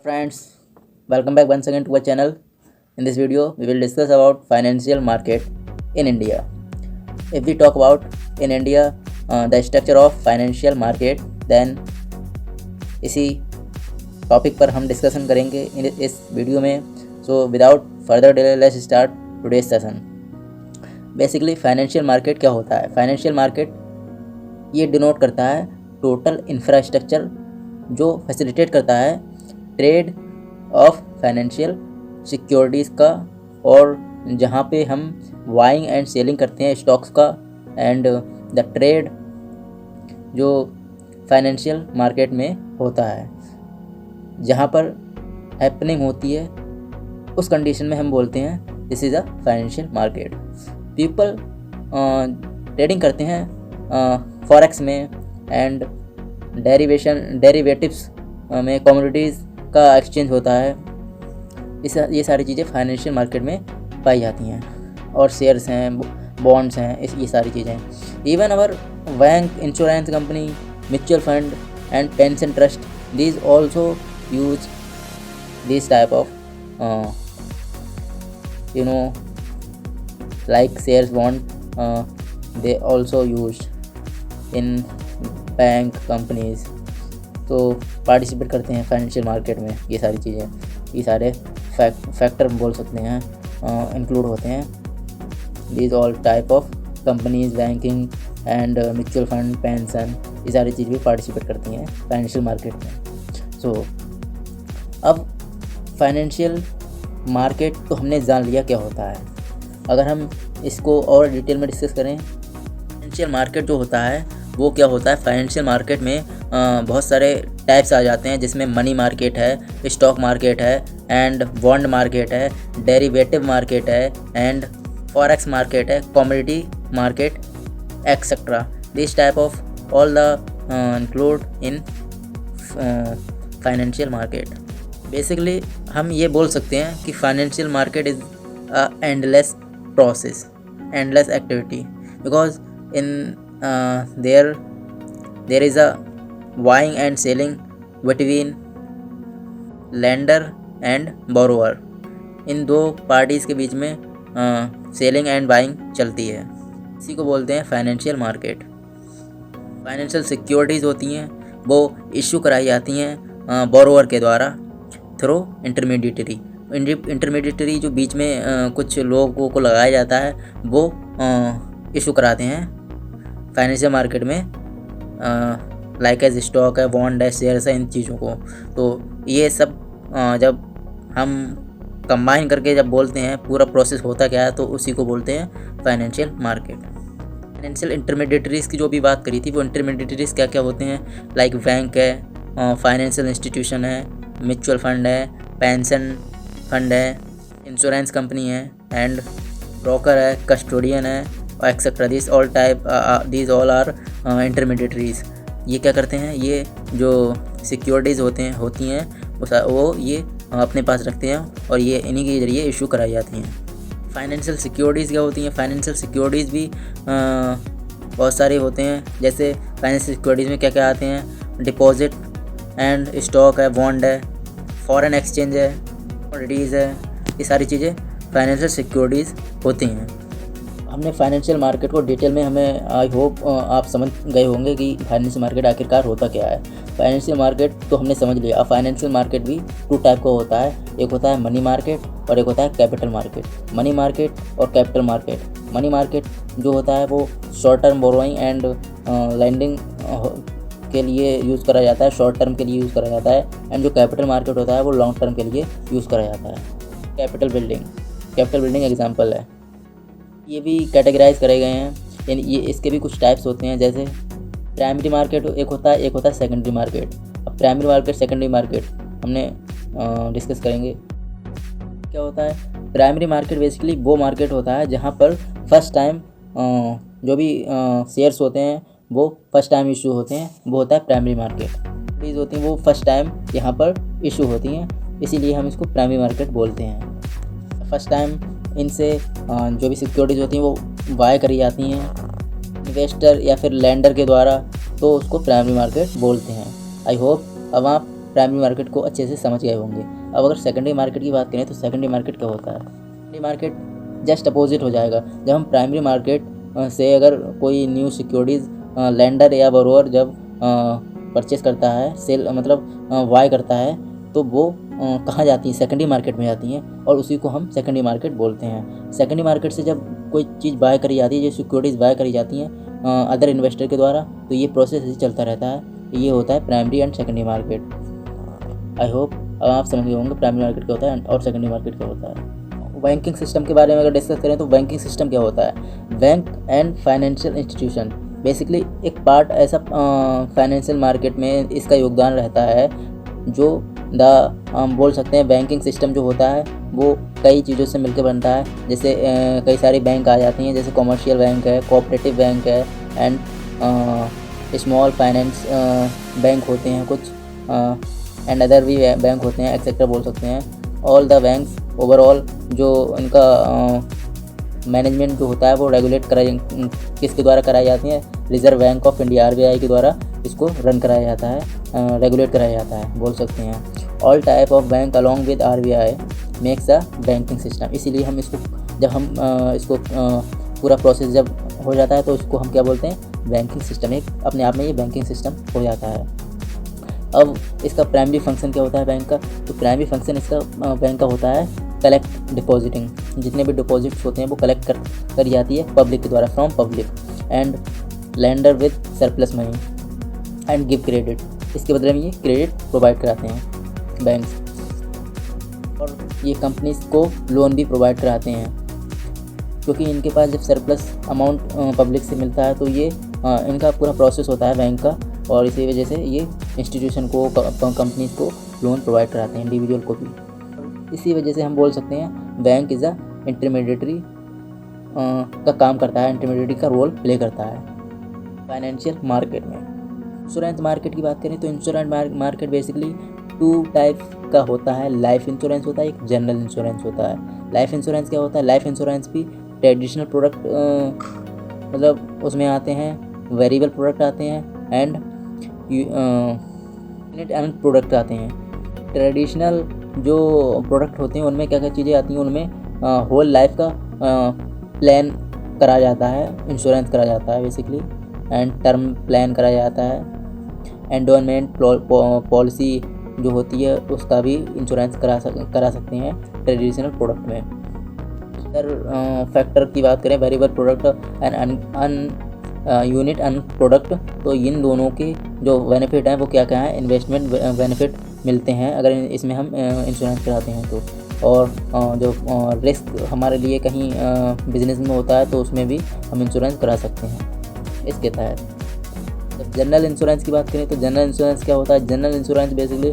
Friends, welcome back once again to our channel. In this video, we will discuss about financial market in India. If we talk about in India the structure of financial market, then इसी topic पर हम discussion करेंगे इस video में. So without further delay let's start today's session. Basically financial market क्या होता है? Financial market ये डिनोट करता है टोटल इंफ्रास्ट्रक्चर जो फैसिलिटेट करता है ट्रेड ऑफ फाइनेंशियल सिक्योरिटीज़ का, और जहाँ पे हम बाइंग एंड सेलिंग करते हैं स्टॉक्स का, एंड द ट्रेड जो फाइनेंशियल मार्केट में होता है जहाँ पर हैपनिंग होती है उस कंडीशन में हम बोलते हैं this is a financial market. People trading करते हैं फॉरेक्स में एंड डेरिवेटिव्स में कमोडिटीज़ का एक्सचेंज होता है. ये सारी चीज़ें फाइनेंशियल मार्केट में पाई जाती हैं, और शेयर्स हैं, बॉन्ड्स हैं, ये सारी चीज़ें. Even our bank, insurance company, mutual fund and pension trust, these also use this type of like shares, bond, they also used in bank companies. तो पार्टिसिपेट करते हैं फाइनेंशियल मार्केट में. ये सारी चीज़ें, ये सारे फैक्टर बोल सकते हैं इंक्लूड होते हैं. These all type of companies, banking and mutual fund, pension, ये सारी चीज़ भी पार्टिसिपेट करती हैं फाइनेंशियल मार्केट में. सो अब फाइनेंशियल मार्केट तो हमने जान लिया क्या होता है. अगर हम इसको और डिटेल में डिस्कस करें, फाइनेंशियल मार्केट जो होता है वो क्या होता है. फाइनेंशियल मार्केट में बहुत सारे टाइप्स आ जाते हैं, जिसमें मनी मार्केट है, स्टॉक मार्केट है, एंड बॉन्ड मार्केट है, डेरिवेटिव मार्केट है, एंड फॉरेक्स मार्केट है, commodity market, etcetera. This type of all the include in financial market. Basically हम ये बोल सकते हैं कि financial market is a endless process, endless activity, because in there is a buying and selling between lender and borrower. इन दो parties के बीच में selling and buying चलती है. इसी को बोलते हैं फाइनेंशियल मार्केट. फाइनेंशियल सिक्योरिटीज़ होती हैं वो इशू कराई जाती हैं बोरोवर के द्वारा थ्रू इंटरमीडिएटरी. इंटरमीडिएटरी जो बीच में कुछ लोगों को लगाया जाता है वो इशू कराते हैं फाइनेंशियल मार्केट में, लाइक एज स्टॉक है, बॉन्ड है, शेयर्स है, इन चीज़ों को. तो ये सब जब हम कंबाइन करके जब बोलते हैं पूरा प्रोसेस होता क्या है, तो उसी को बोलते हैं फाइनेंशियल मार्केट. फाइनेंशियल इंटरमीडिएटरीज़ की जो भी बात करी थी, वो इंटरमीडिएटरीज़ क्या क्या होते हैं, लाइक बैंक है, फाइनेंशियल इंस्टीट्यूशन है, म्यूचुअल फंड है, पेंशन फंड है, इंश्योरेंस कंपनी है, एंड ब्रोकर है, कस्टोडियन है, etcetera. This all are intermediaries. ये क्या करते हैं, ये जो सिक्योरिटीज़ होती हैं वो ये अपने पास रखते हैं, और ये इन्हीं के ज़रिए इशू कराई जाती हैं. फाइनेंशियल सिक्योरिटीज़ क्या होती हैं? फाइनेंशियल सिक्योरिटीज़ भी बहुत सारे होते हैं. जैसे फाइनेंशियल सिक्योरिटीज़ में क्या क्या आते हैं, डिपॉजिट एंड स्टॉक है, बॉन्ड है, फॉरेन एक्सचेंज है, कमोडिटीज़ है, ये सारी चीज़ें फाइनेंशियल सिक्योरिटीज़ होती हैं. हमने फाइनेंशियल मार्केट को डिटेल में, हमें आई होप आप समझ गए होंगे कि फाइनेंशियल मार्केट आखिरकार होता क्या है. फाइनेंशियल मार्केट तो हमने समझ लिया. अब फाइनेंशियल मार्केट भी टू टाइप का होता है. एक होता है मनी मार्केट और एक होता है कैपिटल मार्केट. मनी मार्केट और कैपिटल मार्केट. मनी मार्केट जो होता है वो short term borrowing and lending के लिए यूज़ करा जाता है, शॉर्ट टर्म के लिए यूज़ करा जाता है. एंड जो कैपिटल मार्केट होता है वो लॉन्ग टर्म के लिए यूज़ करा जाता है. कैपिटल बिल्डिंग एग्जाम्पल है. ये भी कैटेगराइज करे गए हैं, यानी ये इसके भी कुछ टाइप्स होते हैं. जैसे प्राइमरी मार्केट एक होता है सेकेंडरी मार्केट. अब प्राइमरी मार्केट, सेकेंडरी मार्केट हमने डिस्कस करेंगे. क्या होता है प्राइमरी मार्केट? बेसिकली वो मार्केट होता है जहाँ पर फर्स्ट टाइम जो भी शेयर्स होते हैं वो फर्स्ट टाइम इशू होते हैं, वो होता है प्राइमरी मार्केट. सिक्योरिटीज़ होती हैं वो फर्स्ट टाइम यहाँ पर इशू होती हैं, इसीलिए हम इसको प्राइमरी मार्केट बोलते हैं. फर्स्ट टाइम इनसे जो भी सिक्योरिटीज़ होती हैं वो बाय करी जाती हैं इन्वेस्टर या फिर लैंडर के द्वारा, तो उसको प्राइमरी मार्केट बोलते हैं. आई होप अब आप प्राइमरी मार्केट को अच्छे से समझ गए होंगे। अब अगर सेकेंडरी मार्केट की बात करें तो सेकेंडरी मार्केट क्या होता है? सेकेंडरी मार्केट जस्ट अपोजिट हो जाएगा। जब हम प्राइमरी मार्केट से अगर कोई न्यू सिक्योरिटीज़ लेंडर या बोरोअर जब परचेस करता है, सेल मतलब बाय करता है, तो वो कहाँ जाती हैं? सेकेंडरी मार्केट में जाती हैं और उसी को हम सेकेंडरी मार्केट बोलते हैं। सेकेंडरी मार्केट से जब कोई चीज़ बाय करी जाती है, जो सिक्योरिटीज़ बाय करी जाती हैं अदर इन्वेस्टर के द्वारा, तो ये प्रोसेस ऐसे चलता रहता है। ये होता है primary and secondary market. I hope अब आप समझ गए होंगे प्राइमरी मार्केट क्या होता है और सेकेंडरी मार्केट क्या होता है। बैंकिंग सिस्टम के बारे में अगर डिस्कस करें तो बैंकिंग सिस्टम क्या होता है? Bank and financial institution, basically एक पार्ट ऐसा फाइनेंशियल मार्केट में इसका योगदान रहता है, जो हम बोल सकते हैं बैंकिंग सिस्टम जो होता है वो कई चीज़ों से मिलकर बनता है। जैसे कई सारी बैंक आ जाती हैं, जैसे कॉमर्शियल बैंक है, कोऑपरेटिव बैंक है, एंड स्मॉल फाइनेंस बैंक होते हैं कुछ, एंड अदर भी बैंक होते हैं, एक्सेट्रा बोल सकते हैं। ऑल द बैंक्स ओवरऑल जो इनका मैनेजमेंट जो होता है वो रेगुलेट किसके द्वारा कराई जाती है? Reserve bank of India RBI के द्वारा इसको रन कराया जाता है, रेगुलेट कराया जाता है बोल सकते हैं। All type of bank along with RBI makes a banking system. इसीलिए हम इसको जब हम इसको पूरा प्रोसेस जब हो जाता है तो इसको हम क्या बोलते हैं? Banking system. एक अपने आप में ये बैंकिंग सिस्टम हो जाता है। अब इसका प्राइमरी फंक्शन क्या होता है बैंक का? तो प्राइमरी फंक्शन इसका बैंक का होता है कलेक्ट डिपॉजिटिंग। जितने भी डिपॉजिट्स होते हैं वो कलेक्ट करी जाती है पब्लिक के द्वारा, from public, and lender with surplus money and give credit. इसके बदले में ये क्रेडिट प्रोवाइड कराते हैं बैंक्स, और ये कंपनीज को लोन भी प्रोवाइड कराते हैं, क्योंकि इनके पास जब सरप्लस अमाउंट पब्लिक से मिलता है तो ये इनका पूरा प्रोसेस होता है बैंक का, और इसी वजह से ये इंस्टीट्यूशन को, कंपनीज को लोन प्रोवाइड कराते हैं, इंडिविजुअल को भी। इसी वजह से हम बोल सकते हैं बैंक इज़ अ इंटरमीडिएटरी का काम करता है, इंटरमीडिएटरी का रोल प्ले करता है फाइनेंशियल मार्केट में। इंश्योरेंस मार्केट की बात करें तो इंश्योरेंस मार्केट बेसिकली 2 टाइप का होता है। लाइफ इंश्योरेंस होता है, एक जनरल इंश्योरेंस होता है। लाइफ इंश्योरेंस क्या होता है? लाइफ इंश्योरेंस भी ट्रेडिशनल प्रोडक्ट मतलब उसमें आते हैं, वेरिएबल प्रोडक्ट आते हैं, एंड यूनिट एंड प्रोडक्ट आते हैं। ट्रेडिशनल जो प्रोडक्ट होते हैं उनमें क्या क्या चीज़ें आती हैं? उनमें होल लाइफ का प्लान करा जाता है, इंश्योरेंस करा जाता है बेसिकली, एंड टर्म प्लान करा जाता है, एंडोनमेंट पॉलिसी जो होती है उसका भी इंश्योरेंस करा सकते हैं ट्रेडिशनल प्रोडक्ट में। अगर फैक्टर की बात करें, variable product and unit and product, तो इन दोनों के जो बेनिफिट हैं वो क्या क्या हैं? इन्वेस्टमेंट बेनिफिट मिलते हैं अगर इसमें हम इंश्योरेंस कराते हैं तो, और जो रिस्क हमारे लिए कहीं बिजनेस में होता है तो उसमें भी हम इंश्योरेंस करा सकते हैं इसके तहत। जब जनरल इंश्योरेंस की बात करें तो जनरल इंश्योरेंस क्या होता है? जनरल इंश्योरेंस बेसिकली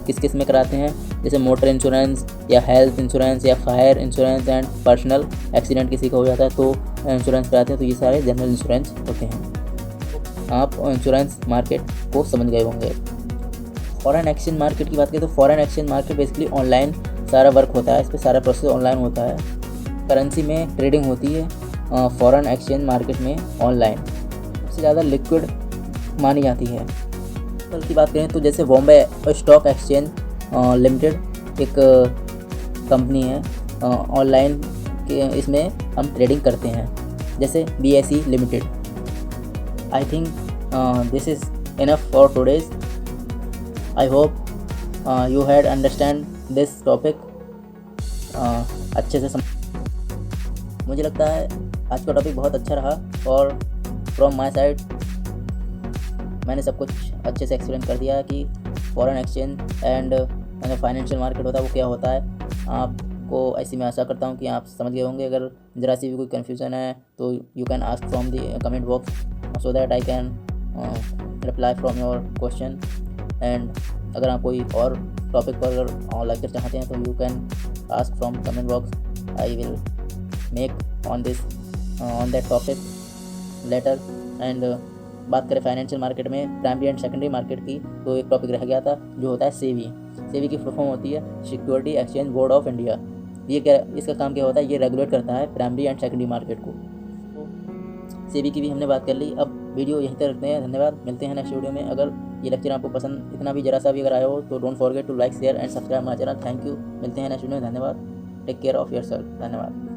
किस किस में कराते हैं? जैसे मोटर इंश्योरेंस या हेल्थ इंश्योरेंस या fire insurance and personal accident किसी का हो जाता है तो इंश्योरेंस कराते हैं, तो ये सारे जनरल इंश्योरेंस होते हैं। आप इंश्योरेंस मार्केट को समझ गए होंगे। फॉरेन एक्सचेंज मार्केट की बात करें तो foreign exchange market basically online सारा वर्क होता है, इस पर सारा प्रोसेस ऑनलाइन होता है। करेंसी में ट्रेडिंग होती है फॉरेन एक्सचेंज मार्केट में ऑनलाइन। सबसे ज़्यादा लिक्विड मानी जाती है। कल की बात करें तो जैसे बॉम्बे स्टॉक एक्सचेंज लिमिटेड एक कंपनी है, ऑनलाइन के इसमें हम ट्रेडिंग करते हैं, जैसे BSE limited. I think this is enough for today's. I hope you had understand this topic अच्छे से मुझे लगता है आज का टॉपिक बहुत अच्छा रहा, और फ्रॉम माय साइड मैंने सब कुछ अच्छे से एक्सप्लेन कर दिया कि foreign exchange and financial market होता है वो क्या होता है। आपको ऐसी मैं आशा करता हूँ कि आप समझ गए होंगे। अगर ज़रा सी भी कोई कन्फ्यूज़न है तो you can ask from the comment box so that I can reply from your question. And अगर आप कोई और टॉपिक पर अगर लेक्चर चाहते हैं तो you can ask from comment box. I will make on that topic later. And बात करें फाइनेंशियल मार्केट में प्राइमरी एंड सेकेंडरी मार्केट की, तो एक टॉपिक रह गया था जो होता है सेबी। सेबी की फुल फॉर्म होती है security exchange board of India. ये क्या, इसका काम क्या होता है? ये रेगुलेट करता है प्राइमरी एंड सेकेंडरी मार्केट को। तो सेबी की भी हमने बात कर ली। अब वीडियो यहीं तक रखते हैं। धन्यवाद, मिलते हैं नेक्स्ट वीडियो में। अगर ये लेक्चर आपको पसंद इतना भी जरा सा भी अगर आया हो तो don't forget to like share and subscribe my channel. Thank you, मिलते हैं नेक्स्ट वीडियो में। धन्यवाद, टेक केयर ऑफ़ योरसेल्फ। धन्यवाद।